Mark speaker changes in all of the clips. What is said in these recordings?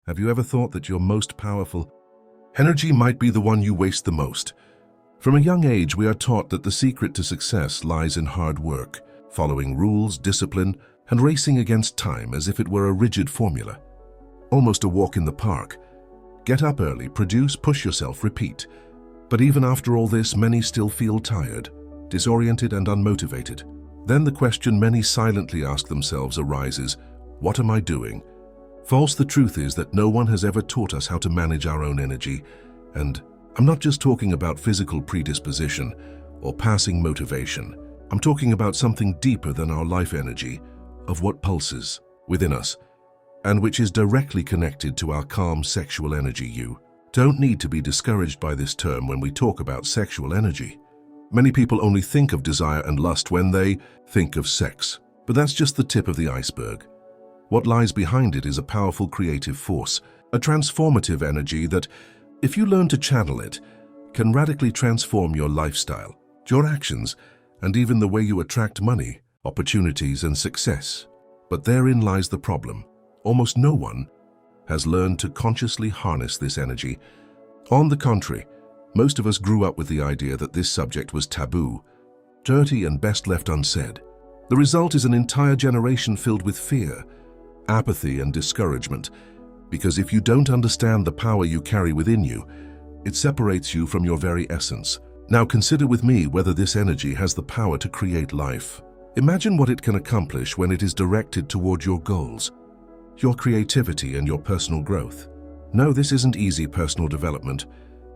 Speaker 1: Have you ever thought that your most powerful energy might be the one you waste the most? From a young age, we are taught that the secret to success lies in hard work, following rules, discipline, and racing against time as if it were a rigid formula. Almost a walk in the park. Get up early, produce, push yourself, repeat. But even after all this, many still feel tired, disoriented, and unmotivated. Then the question many silently ask themselves arises, what am I doing? False the truth is that no one has ever taught us how to manage our own energy. And I'm not just talking about physical predisposition or passing motivation. I'm talking about something deeper than our life energy, of what pulses within us, and which is directly connected to our calm sexual energy. You don't need to be discouraged by this term when we talk about sexual energy. Many people only think of desire and lust when they think of sex, but that's just the tip of the iceberg. What lies behind it is a powerful creative force, a transformative energy that, if you learn to channel it, can radically transform your lifestyle, your actions, and even the way you attract money, opportunities, and success. But therein lies the problem. Almost no one has learned to consciously harness this energy. On the contrary, most of us grew up with the idea that this subject was taboo, dirty, and best left unsaid. The result is an entire generation filled with fear, apathy, and discouragement, because if you don't understand the power you carry within you, it separates you from your very essence. Now consider with me whether this energy has the power to create life. Imagine what it can accomplish when it is directed toward your goals, your creativity, and your personal growth. No, this isn't easy personal development.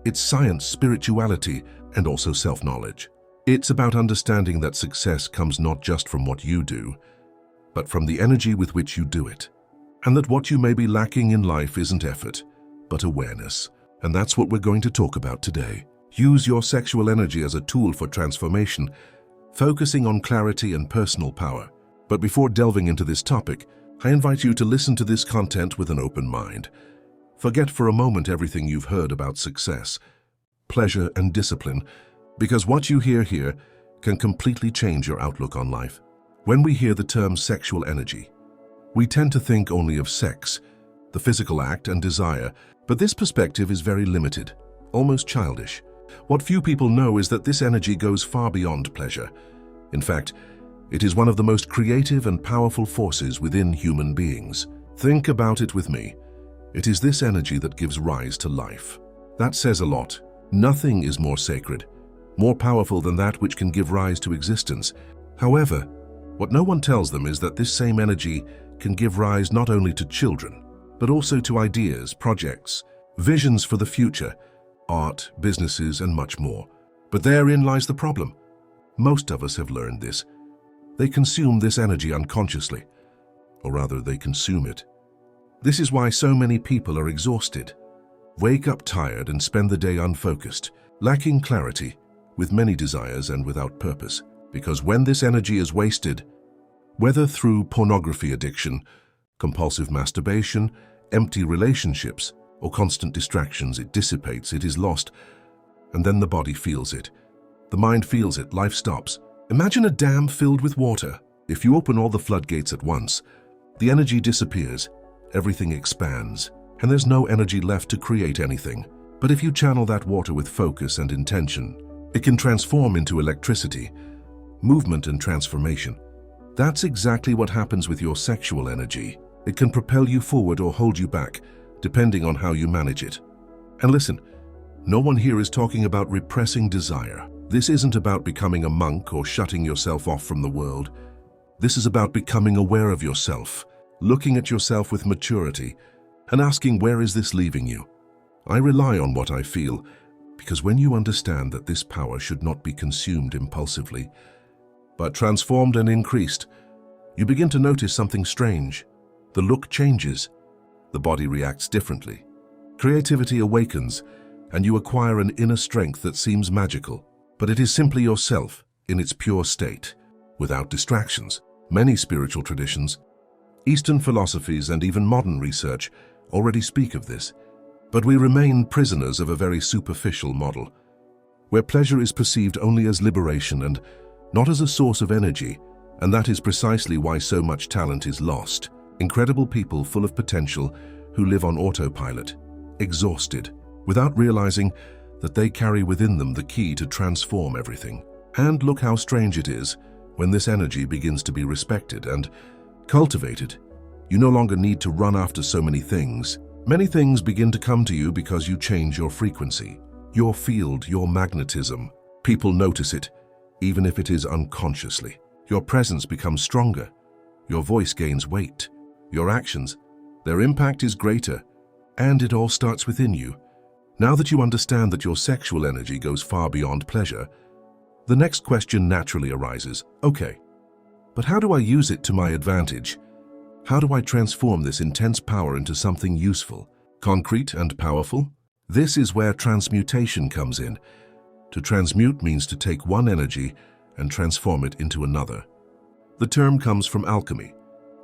Speaker 1: It's science, spirituality, and also self-knowledge. It's about understanding that success comes not just from what you do, but from the energy with which you do it. And that what you may be lacking in life isn't effort, but awareness. And that's what we're going to talk about today. Use your sexual energy as a tool for transformation, focusing on clarity and personal power. But before delving into this topic, I invite you to listen to this content with an open mind. Forget for a moment everything you've heard about success, pleasure, and discipline, because what you hear here can completely change your outlook on life. When we hear the term sexual energy, we tend to think only of sex, the physical act and desire, but this perspective is very limited, almost childish. What few people know is that this energy goes far beyond pleasure. In fact, it is one of the most creative and powerful forces within human beings. Think about it with me. It is this energy that gives rise to life. That says a lot. Nothing is more sacred, more powerful than that which can give rise to existence. However, what no one tells them is that this same energy can give rise not only to children, but also to ideas, projects, visions for the future, art, businesses, and much more. But therein lies the problem. Most of us have learned this. They consume this energy unconsciously, or rather they consume it. This is why so many people are exhausted, wake up tired and spend the day unfocused, lacking clarity, with many desires and without purpose. Because when this energy is wasted, whether through pornography addiction, compulsive masturbation, empty relationships, or constant distractions, it dissipates, it is lost, and then the body feels it. The mind feels it, life stops. Imagine a dam filled with water. If you open all the floodgates at once, the energy disappears, everything expands, and there's no energy left to create anything. But if you channel that water with focus and intention, it can transform into electricity, movement, and transformation. That's exactly what happens with your sexual energy. It can propel you forward or hold you back, depending on how you manage it. And listen, no one here is talking about repressing desire. This isn't about becoming a monk or shutting yourself off from the world. This is about becoming aware of yourself, looking at yourself with maturity, and asking, where is this leaving you? I rely on what I feel, because when you understand that this power should not be consumed impulsively, but transformed and increased, you begin to notice something strange. The look changes. The body reacts differently. Creativity awakens, and you acquire an inner strength that seems magical. But it is simply yourself, in its pure state, without distractions. Many spiritual traditions, Eastern philosophies, and even modern research already speak of this. But we remain prisoners of a very superficial model, where pleasure is perceived only as liberation and not as a source of energy, and that is precisely why so much talent is lost. Incredible people full of potential who live on autopilot, exhausted, without realizing that they carry within them the key to transform everything. And look how strange it is when this energy begins to be respected and cultivated. You no longer need to run after so many things. Many things begin to come to you because you change your frequency, your field, your magnetism. People notice it, even if it is unconsciously. Your presence becomes stronger. Your voice gains weight. Your actions, their impact is greater, and it all starts within you. Now that you understand that your sexual energy goes far beyond pleasure, the next question naturally arises. Okay, but how do I use it to my advantage? How do I transform this intense power into something useful, concrete, and powerful? This is where transmutation comes in. To transmute means to take one energy and transform it into another. The term comes from alchemy,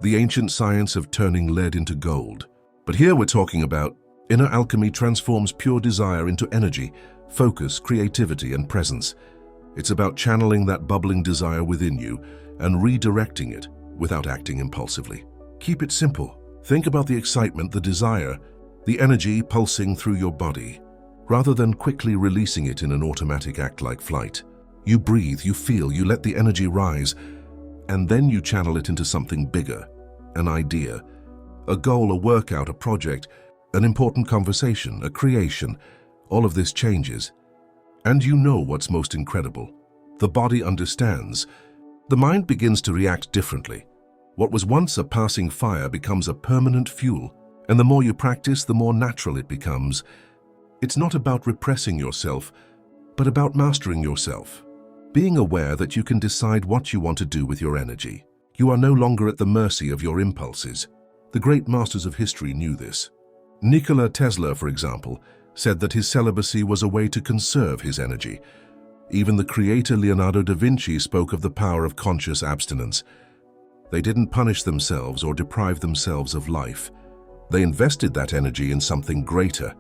Speaker 1: the ancient science of turning lead into gold. But here we're talking about inner alchemy transforms pure desire into energy, focus, creativity, and presence. It's about channeling that bubbling desire within you and redirecting it without acting impulsively. Keep it simple. Think about the excitement, the desire, the energy pulsing through your body, rather than quickly releasing it in an automatic act like flight. You breathe, you feel, you let the energy rise, and then you channel it into something bigger, an idea, a goal, a workout, a project, an important conversation, a creation. All of this changes. And you know what's most incredible? The body understands. The mind begins to react differently. What was once a passing fire becomes a permanent fuel, and the more you practice, the more natural it becomes. It's not about repressing yourself, but about mastering yourself. Being aware that you can decide what you want to do with your energy. You are no longer at the mercy of your impulses. The great masters of history knew this. Nikola Tesla, for example, said that his celibacy was a way to conserve his energy. Even the creator Leonardo da Vinci spoke of the power of conscious abstinence. They didn't punish themselves or deprive themselves of life. They invested that energy in something greater.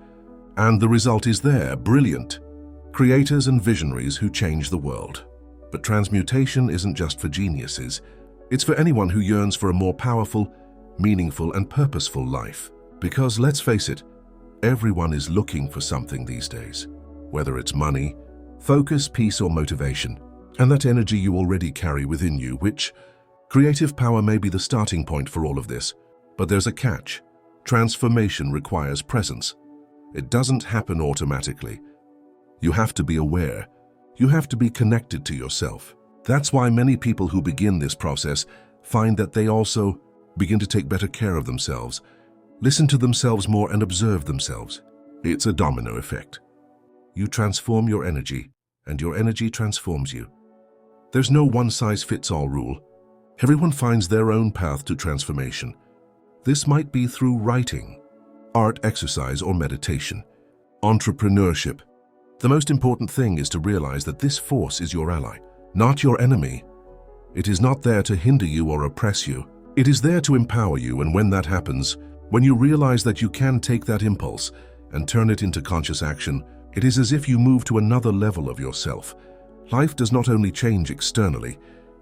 Speaker 1: And the result is there, brilliant. Creators and visionaries who change the world. But transmutation isn't just for geniuses. It's for anyone who yearns for a more powerful, meaningful, and purposeful life. Because let's face it, everyone is looking for something these days. Whether it's money, focus, peace, or motivation. And that energy you already carry within you, which creative power may be the starting point for all of this. But there's a catch. Transformation requires presence. It doesn't happen automatically. You have to be aware. You have to be connected to yourself. That's why many people who begin this process find that they also begin to take better care of themselves, listen to themselves more, and observe themselves. It's a domino effect. You transform your energy, and your energy transforms you. There's no one-size-fits-all rule. Everyone finds their own path to transformation. This might be through writing, art, exercise, or meditation. Entrepreneurship. The most important thing is to realize that this force is your ally, not your enemy. It is not there to hinder you or oppress you. It is there to empower you, and when that happens, when you realize that you can take that impulse and turn it into conscious action, it is as if you move to another level of yourself. Life does not only change externally,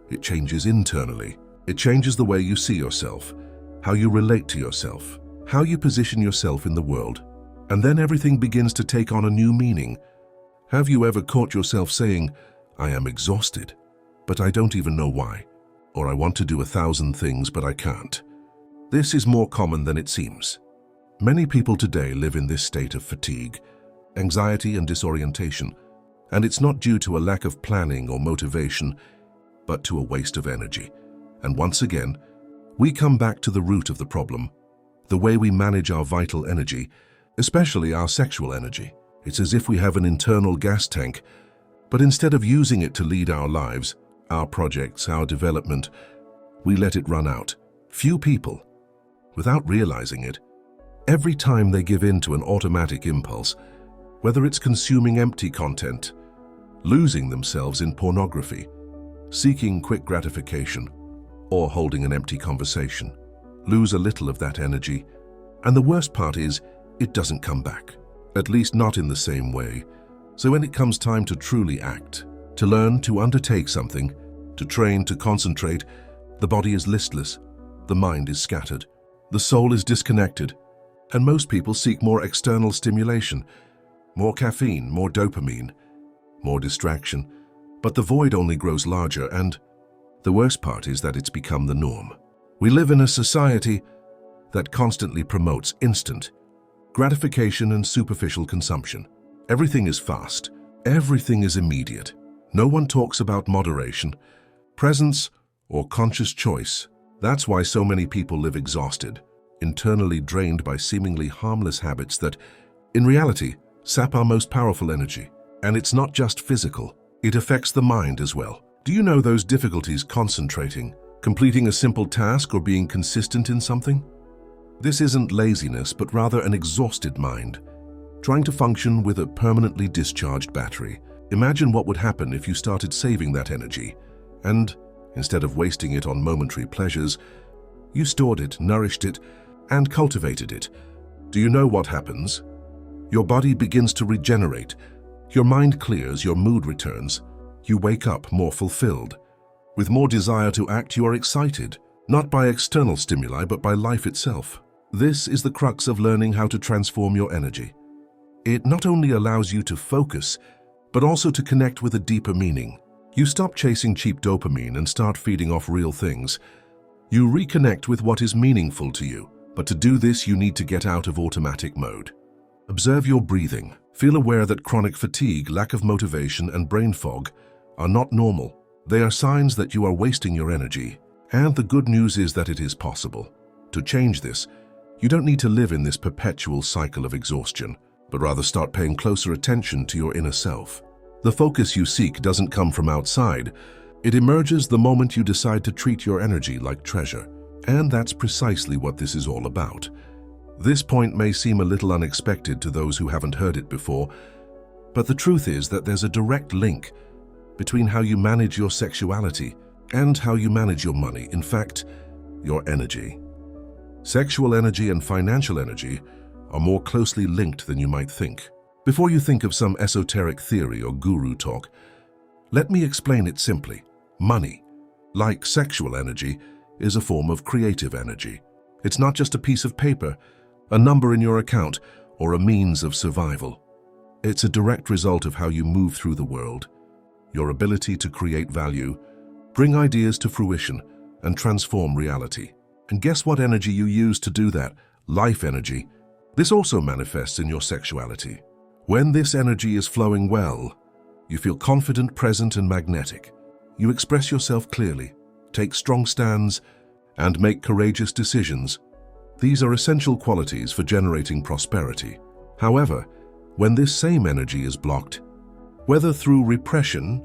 Speaker 1: it changes internally. It changes the way you see yourself, how you relate to yourself, how you position yourself in the world. And then everything begins to take on a new meaning. Have you ever caught yourself saying, "I am exhausted, but I don't even know why," or "I want to do 1,000 things, but I can't"? This is more common than it seems. Many people today live in this state of fatigue, anxiety, and disorientation, and it's not due to a lack of planning or motivation, but to a waste of energy. And once again, we come back to the root of the problem, the way we manage our vital energy, especially our sexual energy. It's as if we have an internal gas tank, but instead of using it to lead our lives, our projects, our development, we let it run out. Few people, without realizing it, every time they give in to an automatic impulse, whether it's consuming empty content, losing themselves in pornography, seeking quick gratification, or holding an empty conversation, lose a little of that energy. And the worst part is, it doesn't come back. At least not in the same way. So when it comes time to truly act, to learn, to undertake something, to train, to concentrate, the body is listless, the mind is scattered, the soul is disconnected, And most people seek more external stimulation, more caffeine, more dopamine, more distraction. But the void only grows larger, and the worst part is that it's become the norm. We live in a society that constantly promotes instant gratification and superficial consumption. Everything is fast. Everything is immediate. No one talks about moderation, presence, or conscious choice. That's why so many people live exhausted, internally drained by seemingly harmless habits that, in reality, sap our most powerful energy. And it's not just physical. It affects the mind as well. Do you know those difficulties concentrating, completing a simple task, or being consistent in something? This isn't laziness, but rather an exhausted mind, trying to function with a permanently discharged battery. Imagine what would happen if you started saving that energy, and, instead of wasting it on momentary pleasures, you stored it, nourished it, and cultivated it. Do you know what happens? Your body begins to regenerate, your mind clears, your mood returns. You wake up more fulfilled. With more desire to act, you are excited, not by external stimuli, but by life itself. This is the crux of learning how to transform your energy. It not only allows you to focus, but also to connect with a deeper meaning. You stop chasing cheap dopamine and start feeding off real things. You reconnect with what is meaningful to you. But to do this, you need to get out of automatic mode. Observe your breathing. Feel aware that chronic fatigue, lack of motivation, and brain fog are not normal. They are signs that you are wasting your energy. And the good news is that it is possible. To change this, you don't need to live in this perpetual cycle of exhaustion, but rather start paying closer attention to your inner self. The focus you seek doesn't come from outside. It emerges the moment you decide to treat your energy like treasure. And that's precisely what this is all about. This point may seem a little unexpected to those who haven't heard it before, but the truth is that there's a direct link between how you manage your sexuality and how you manage your money, in fact, your energy. Sexual energy and financial energy are more closely linked than you might think. Before you think of some esoteric theory or guru talk, let me explain it simply. Money, like sexual energy, is a form of creative energy. It's not just a piece of paper, a number in your account, or a means of survival. It's a direct result of how you move through the world, your ability to create value, bring ideas to fruition, and transform reality. And guess what energy you use to do that? Life energy. This also manifests in your sexuality. When this energy is flowing well, you feel confident, present, and magnetic. You express yourself clearly, take strong stands, and make courageous decisions. These are essential qualities for generating prosperity. However, when this same energy is blocked, whether through repression,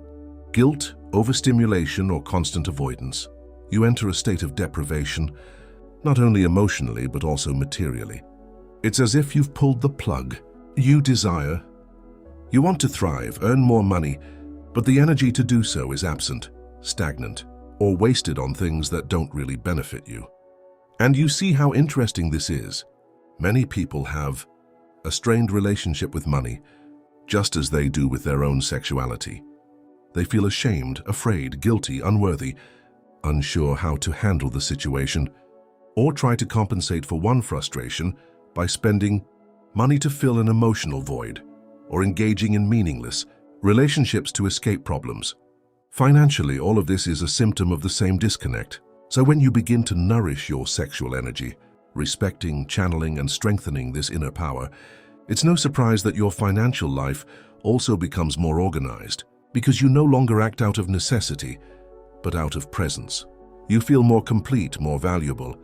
Speaker 1: guilt, overstimulation, or constant avoidance, you enter a state of deprivation, not only emotionally but also materially. It's as if you've pulled the plug. You desire, you want to thrive, earn more money, but the energy to do so is absent, stagnant, or wasted on things that don't really benefit you. And you see how interesting this is. Many people have a strained relationship with money, just as they do with their own sexuality. They feel ashamed, afraid, guilty, unworthy, unsure how to handle the situation, or try to compensate for one frustration by spending money to fill an emotional void, or engaging in meaningless relationships to escape problems. Financially, all of this is a symptom of the same disconnect. So when you begin to nourish your sexual energy, respecting, channeling, and strengthening this inner power, it's no surprise that your financial life also becomes more organized, because you no longer act out of necessity, but out of presence. You feel more complete, more valuable,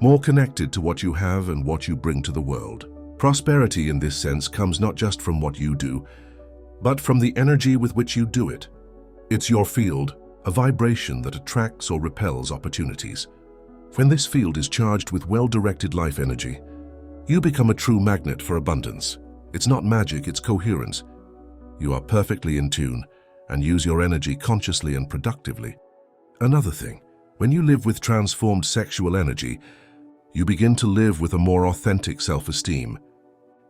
Speaker 1: more connected to what you have and what you bring to the world. Prosperity in this sense comes not just from what you do, but from the energy with which you do it. It's your field, a vibration that attracts or repels opportunities. When this field is charged with well-directed life energy, you become a true magnet for abundance. It's not magic, it's coherence. You are perfectly in tune and use your energy consciously and productively. Another thing, when you live with transformed sexual energy, you begin to live with a more authentic self-esteem,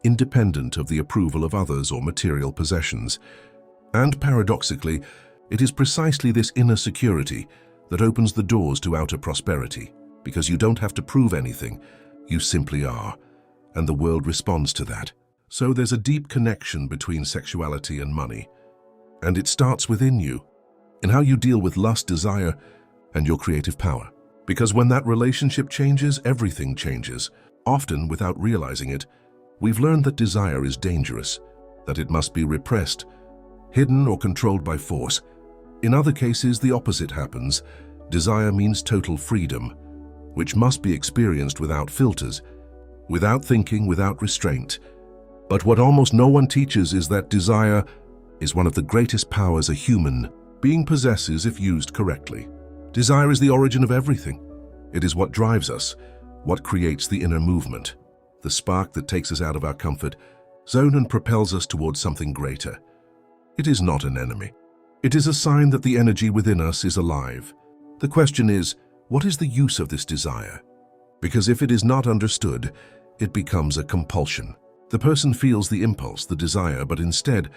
Speaker 1: independent of the approval of others or material possessions. And paradoxically, it is precisely this inner security that opens the doors to outer prosperity, because you don't have to prove anything, you simply are. and the world responds to that. So there's a deep connection between sexuality and money. And it starts within you, in how you deal with lust, desire, and your creative power. Because when that relationship changes, everything changes. Often, without realizing it, we've learned that desire is dangerous, that it must be repressed, hidden or controlled by force. In other cases, the opposite happens. Desire means total freedom, which must be experienced without filters, without thinking, without restraint. But what almost no one teaches is that desire is one of the greatest powers a human being possesses if used correctly. Desire is the origin of everything. It is what drives us, what creates the inner movement, the spark that takes us out of our comfort zone and propels us towards something greater. It is not an enemy. It is a sign that the energy within us is alive. The question is, what is the use of this desire? Because if it is not understood, it becomes a compulsion. The person feels the impulse, the desire, but instead,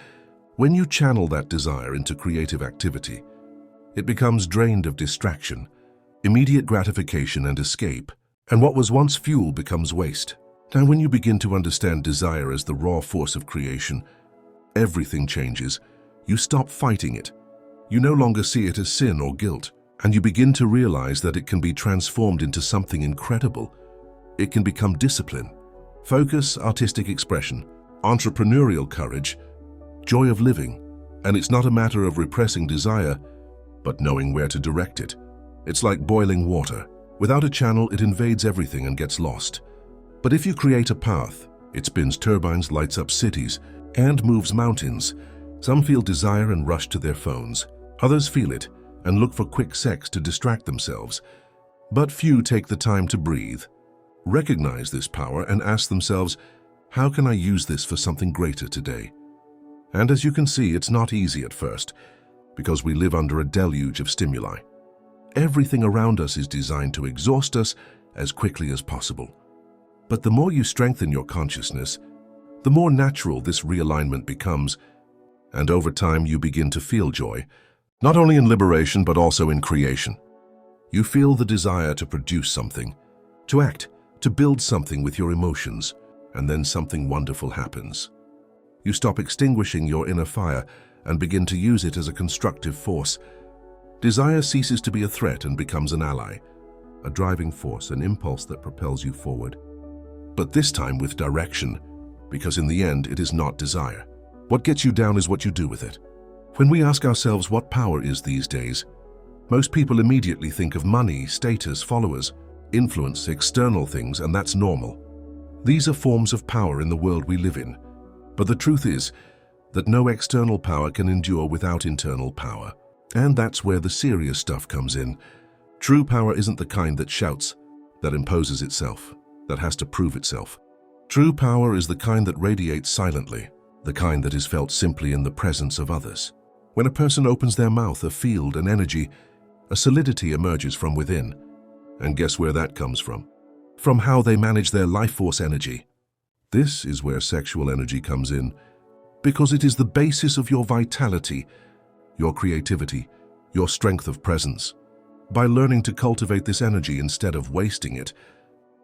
Speaker 1: when you channel that desire into creative activity, it becomes drained of distraction, immediate gratification and escape, and what was once fuel becomes waste. Now, when you begin to understand desire as the raw force of creation, everything changes. You stop fighting it. You no longer see it as sin or guilt, and you begin to realize that it can be transformed into something incredible. It can become discipline, focus, artistic expression, entrepreneurial courage, joy of living. And it's not a matter of repressing desire, but knowing where to direct it. It's like boiling water. Without a channel, it invades everything and gets lost. But if you create a path, it spins turbines, lights up cities, and moves mountains. Some feel desire and rush to their phones. Others feel it and look for quick sex to distract themselves. But few take the time to breathe, recognize this power, and ask themselves, how can I use this for something greater today? And as you can see, it's not easy at first, because we live under a deluge of stimuli. Everything around us is designed to exhaust us as quickly as possible. But the more you strengthen your consciousness, the more natural this realignment becomes, and over time you begin to feel joy, not only in liberation but also in creation. You feel the desire to produce something, to act, to build something with your emotions, and then something wonderful happens. You stop extinguishing your inner fire and begin to use it as a constructive force. Desire ceases to be a threat and becomes an ally, a driving force, an impulse that propels you forward. But this time with direction, because in the end it is not desire. What gets you down is what you do with it. When we ask ourselves what power is these days, most people immediately think of money, status, followers, influence, external things, and that's normal. These are forms of power in the world we live in. But the truth is that no external power can endure without internal power. And that's where the serious stuff comes in. True power isn't the kind that shouts, that imposes itself, that has to prove itself. True power is the kind that radiates silently, the kind that is felt simply in the presence of others. When a person opens their mouth, a field, an energy, a solidity emerges from within. And guess where that comes from? From how they manage their life force energy. This is where sexual energy comes in, because it is the basis of your vitality, your creativity, your strength of presence. By learning to cultivate this energy instead of wasting it,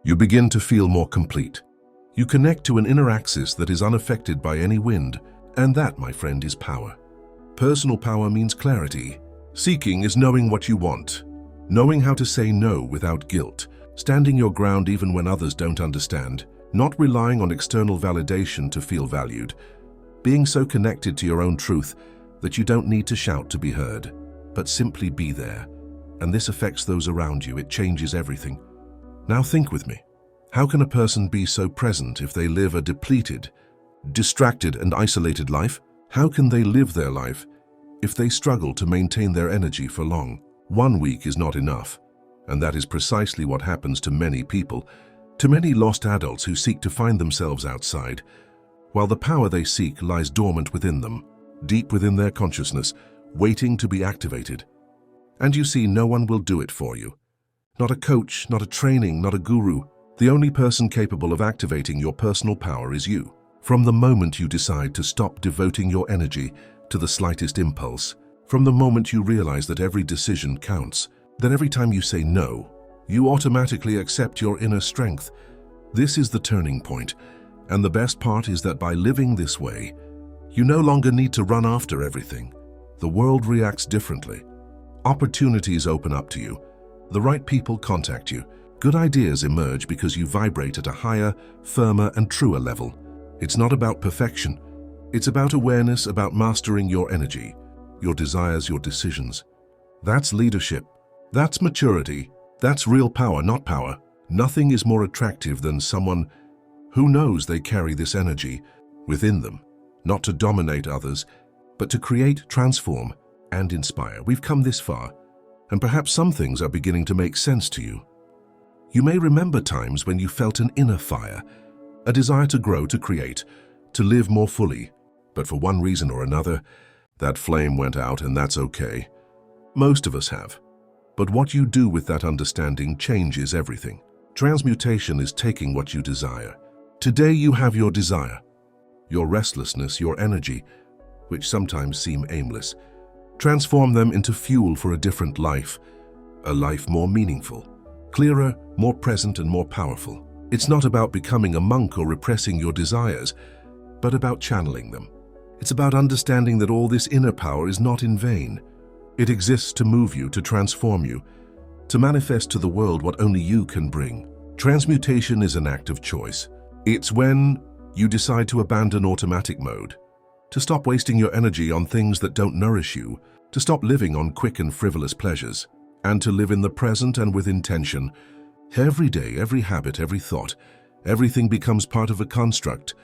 Speaker 1: you begin to feel more complete. You connect to an inner axis that is unaffected by any wind, and that, my friend, is power. Personal power means clarity. Seeking is knowing what you want, knowing how to say no without guilt, standing your ground even when others don't understand, not relying on external validation to feel valued, being so connected to your own truth that you don't need to shout to be heard, but simply be there. And this affects those around you. It changes everything. Now think with me. How can a person be so present if they live a depleted, distracted and isolated life? How can they live their life if they struggle to maintain their energy for long? 1 week is not enough, and that is precisely what happens to many people, to many lost adults who seek to find themselves outside, while the power they seek lies dormant within them, deep within their consciousness, waiting to be activated. And you see, no one will do it for you. Not a coach, not a training, not a guru. The only person capable of activating your personal power is you. From the moment you decide to stop devoting your energy to the slightest impulse, from the moment you realize that every decision counts, that every time you say no, you automatically accept your inner strength. This is the turning point. And the best part is that by living this way, you no longer need to run after everything. The world reacts differently. Opportunities open up to you. The right people contact you. Good ideas emerge because you vibrate at a higher, firmer, and truer level. It's not about perfection. It's about awareness, about mastering your energy, your desires, your decisions. That's leadership. That's maturity. That's real power, not power. Nothing is more attractive than someone who knows they carry this energy within them, not to dominate others, but to create, transform, and inspire. We've come this far, and perhaps some things are beginning to make sense to you. You may remember times when you felt an inner fire, a desire to grow, to create, to live more fully, but for one reason or another, that flame went out, and that's okay. Most of us have. But what you do with that understanding changes everything. Transmutation is taking what you desire. Today you have your desire, your restlessness, your energy, which sometimes seem aimless. Transform them into fuel for a different life, a life more meaningful, clearer, more present, and more powerful. It's not about becoming a monk or repressing your desires, but about channeling them. It's about understanding that all this inner power is not in vain. It exists to move you, to transform you, to manifest to the world what only you can bring. Transmutation is an act of choice. It's when you decide to abandon automatic mode, to stop wasting your energy on things that don't nourish you, to stop living on quick and frivolous pleasures, and to live in the present and with intention. Every day, every habit, every thought, everything becomes part of a construct,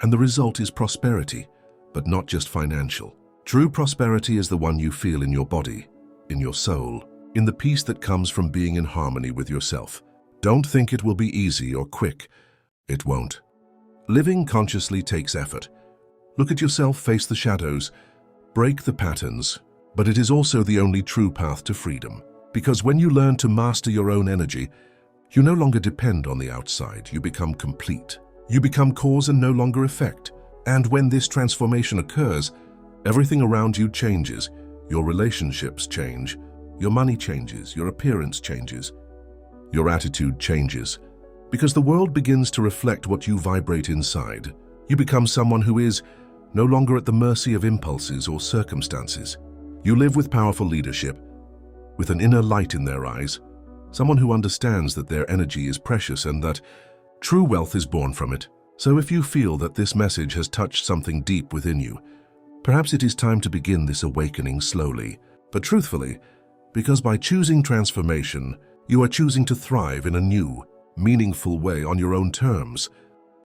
Speaker 1: and the result is prosperity, but not just financial. True prosperity is the one you feel in your body, in your soul, in the peace that comes from being in harmony with yourself. Don't think it will be easy or quick. It won't. Living consciously takes effort. Look at yourself, face the shadows, break the patterns, but it is also the only true path to freedom. Because when you learn to master your own energy, you no longer depend on the outside, you become complete. You become cause and no longer effect. And when this transformation occurs, everything around you changes. Your relationships change, your money changes, your appearance changes, your attitude changes. Because the world begins to reflect what you vibrate inside. You become someone who is no longer at the mercy of impulses or circumstances. You live with powerful leadership, with an inner light in their eyes, someone who understands that their energy is precious and that true wealth is born from it. So if you feel that this message has touched something deep within you, perhaps it is time to begin this awakening slowly, but truthfully, because by choosing transformation, you are choosing to thrive in a new, meaningful way on your own terms.